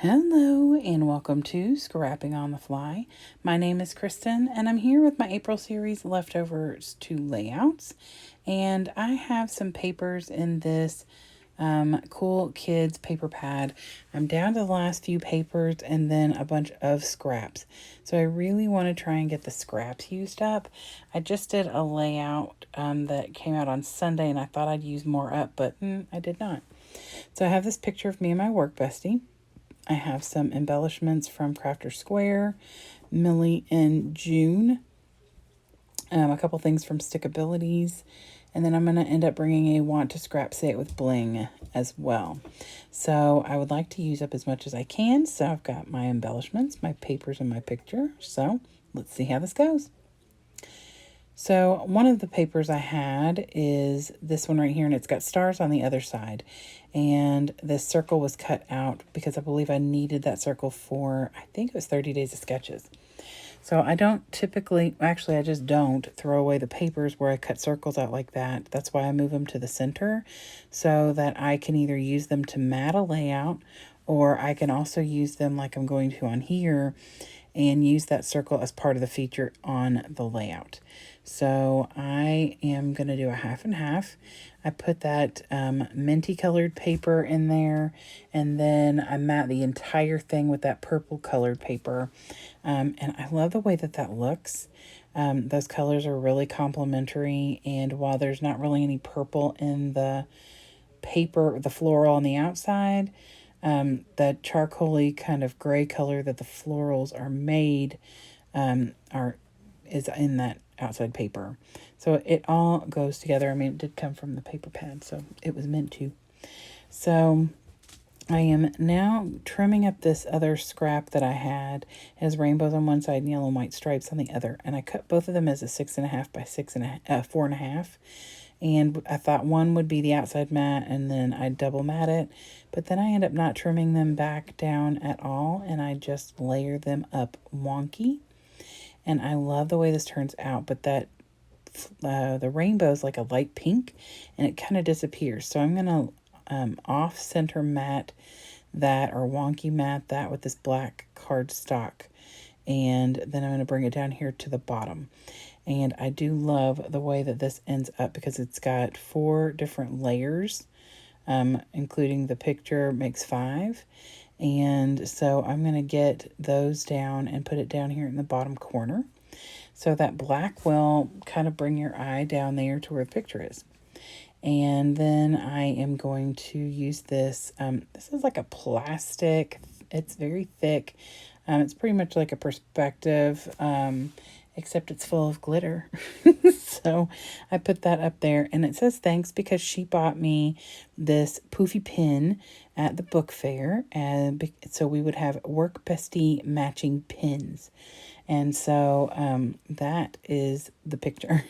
Hello and welcome to Scrapping on the Fly. My name is Kristen and I'm here with my April series leftovers to layouts. And I have some papers in this cool kids paper pad. I'm down to the last few papers and then a bunch of scraps. So I really want to try and get the scraps used up. I just did a layout that came out on Sunday and I thought I'd use more up, but I did not. So I have this picture of me and my work bestie. I have some embellishments from Crafter Square, Millie and June, a couple things from Stickabilities, and then I'm going to end up bringing a Want to Scrap Say It with Bling as well. So I would like to use up as much as I can, so I've got my embellishments, my papers, and my picture. So let's see how this goes. So one of the papers I had is this one right here, and it's got stars on the other side. And this circle was cut out because I believe I needed that circle for, I think it was 30 days of sketches. So I don't typically, actually I just don't throw away the papers where I cut circles out like that. That's why I move them to the center so that I can either use them to mat a layout, or I can also use them like I'm going to on here and use that circle as part of the feature on the layout. So I am going to do a half and half. I put that minty colored paper in there, and then I mat the entire thing with that purple colored paper. And I love the way that that looks. Those colors are really complementary, and while there's not really any purple in the paper, the floral on the outside, that charcoaly kind of gray color that the florals are made is in that outside paper. So it all goes together. I mean, it did come from the paper pad, so it was meant to. So I am now trimming up this other scrap that I had. It has rainbows on one side and yellow and white stripes on the other. And I cut both of them as a 6.5 by 4.5. And I thought one would be the outside mat and then I'd double mat it. But then I end up not trimming them back down at all. And I just layer them up wonky. And I love the way this turns out. But that the rainbow is like a light pink and it kind of disappears. So I'm going to off-center mat that, or wonky mat that with this black cardstock. And then I'm going to bring it down here to the bottom. And I do love the way that this ends up because it's got 4 different layers, including the picture makes 5. And so I'm going to get those down and put it down here in the bottom corner. So that black will kind of bring your eye down there to where the picture is. And then I am going to use this. This is like a plastic. It's very thick. It's pretty much like a perspective, except it's full of glitter. So I put that up there, and it says thanks because she bought me this poofy pin at the book fair, and so we would have work bestie matching pins. And so that is the picture.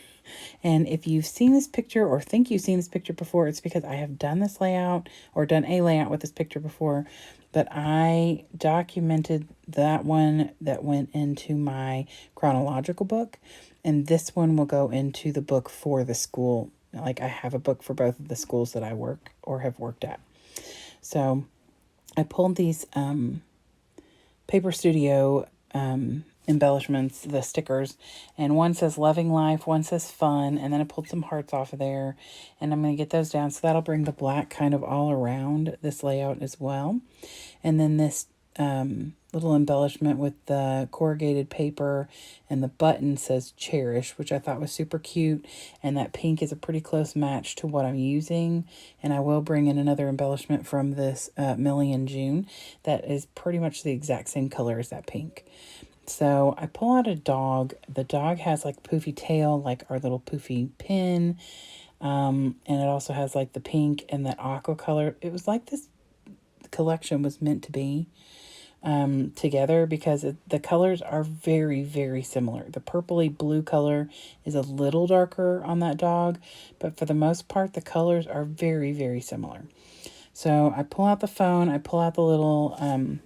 And if you've seen this picture or think you've seen this picture before, it's because I have done this layout or done a layout with this picture before. But I documented that one that went into my chronological book. And this one will go into the book for the school. Like I have a book for both of the schools that I work or have worked at. So I pulled these Paper Studio embellishments, the stickers, and one says loving life, one says fun, and then I pulled some hearts off of there, and I'm going to get those down, so that'll bring the black kind of all around this layout as well. And then this little embellishment with the corrugated paper and the button says cherish, which I thought was super cute, and that pink is a pretty close match to what I'm using. And I will bring in another embellishment from this Millie and June that is pretty much the exact same color as that pink. So I pull out a dog. The dog has like poofy tail, like our little poofy pin. And it also has like the pink and that aqua color. It was like this collection was meant to be together because the colors are very, very similar. The purpley blue color is a little darker on that dog, but for the most part, the colors are very, very similar. So I pull out the phone. I pull out the little...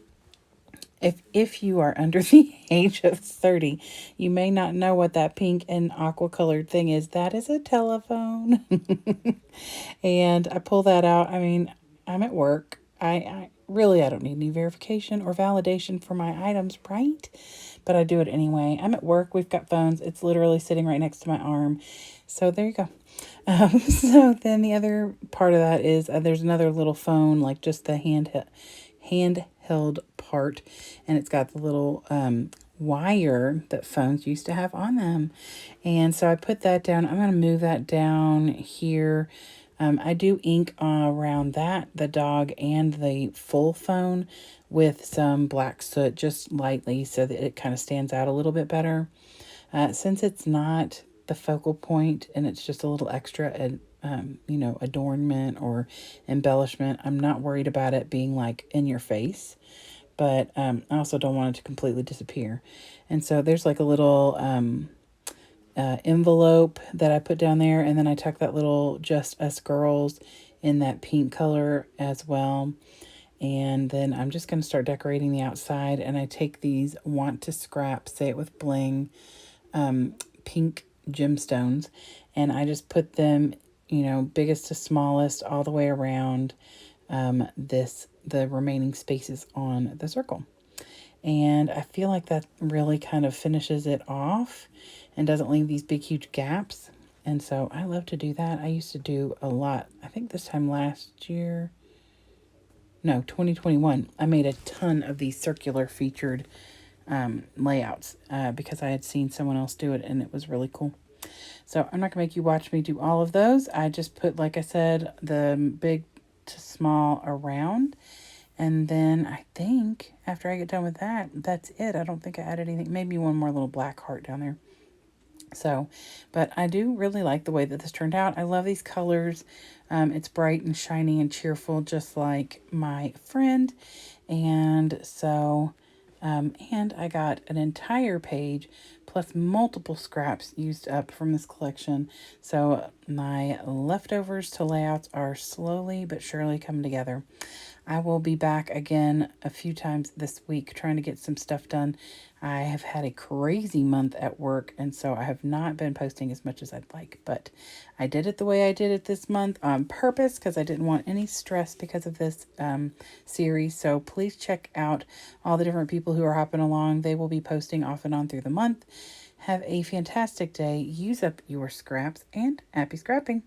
If you are under the age of 30, you may not know what that pink and aqua colored thing is. That is a telephone. And I pull that out. I mean, I'm at work I really, I don't need any verification or validation for my items, right? But I do it anyway. I'm at work. We've got phones. It's literally sitting right next to my arm. So there you go. So then the other part of that is there's another little phone, like just the handheld part, and it's got the little wire that phones used to have on them. And so I put that down. I'm going to move that down here. I do ink around that, the dog and the full phone, with some black soot just lightly so that it kind of stands out a little bit better. Since it's not the focal point and it's just a little extra, adornment or embellishment, I'm not worried about it being like in your face, but I also don't want it to completely disappear. And so there's like a little envelope that I put down there, and then I tuck that little Just Us Girls in that pink color as well. And then I'm just going to start decorating the outside, and I take these Want to Scrap, Say It With Bling pink gemstones, and I just put them, biggest to smallest all the way around the remaining spaces on the circle. And I feel like that really kind of finishes it off and doesn't leave these big, huge gaps. And so I love to do that. I used to do a lot. I think this time last year, no, 2021, I made a ton of these circular featured layouts because I had seen someone else do it and it was really cool. So I'm not gonna make you watch me do all of those. I just put, like I said, the big to small around. And then I think after I get done with that, that's it. I don't think I added anything. Maybe one more little black heart down there. So, but I do really like the way that this turned out. I love these colors. It's bright and shiny and cheerful, just like my friend. And so, and I got an entire page plus multiple scraps used up from this collection. So my leftovers to layouts are slowly but surely coming together. I will be back again a few times this week trying to get some stuff done. I have had a crazy month at work, and so I have not been posting as much as I'd like, but I did it the way I did it this month on purpose because I didn't want any stress because of this series. So please check out all the different people who are hopping along. They will be posting off and on through the month. Have a fantastic day. Use up your scraps, and happy scrapping.